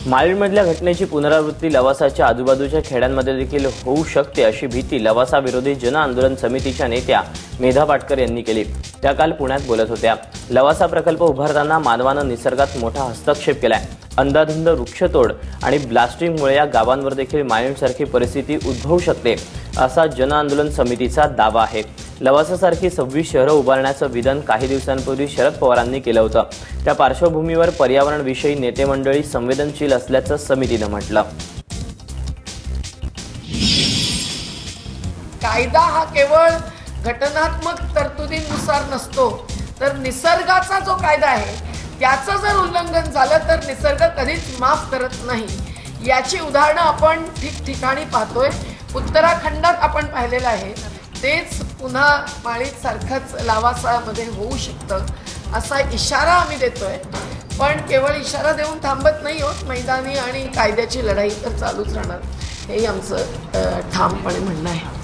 माळीणमधल्या घटनेची पुनरावृत्ती लवासाच्या आजूबाजूच्या खेड्यांमध्ये देखील होऊ शकते अशी भीती लवासा विरोधी जन आंदोलन समितीच्या नेत्या मेधा पाटकर यांनी केली। त्या काल पुण्यात बोलत होत्या। लवासा प्रकल्प उभारताना मानवानं निसर्गात मोठा हस्तक्षेप केलाय। अंधाधुंद वृक्षतोड आणि ब्लास्टिंगमुळे या गावांवर देखील माळीणसारखी परिस्थिती उद्भवू शकते असा जन आंदोलन समितीचा दावा आहे। लवासासारखी 26 शहरं उभारण्याचं विधान काही दिवसांपूर्वी शरद पवारांनी केलं होतं। त्या पार्श्वभूमीवर पर्यावरणविषयी नेते मंडळी संवेदनशील असल्याचं समितीनं म्हटलं। कायदा हा केवळ घटनात्मक तरतुदींनुसार नसतो, तर निसर्गाचा जो कायदा आहे त्याचं जर उल्लंघन झालं तर निसर्ग कधीच माफ करत नाही। याची उदाहरणं आपण ठिकठिकाणी पाहतोय। उत्तराखंडात आपण पाहिलेलं आहे। तेच पुन्हा माळीत सारखंच लवासामध्ये होऊ शकतं असा इशारा आम्ही देतोय। पण केवळ इशारा देऊन थांबत नाही आहोत। मैदानी आणि कायद्याची लढाई तर चालूच राहणार, हेही आमचं ठामपणे म्हणणं आहे।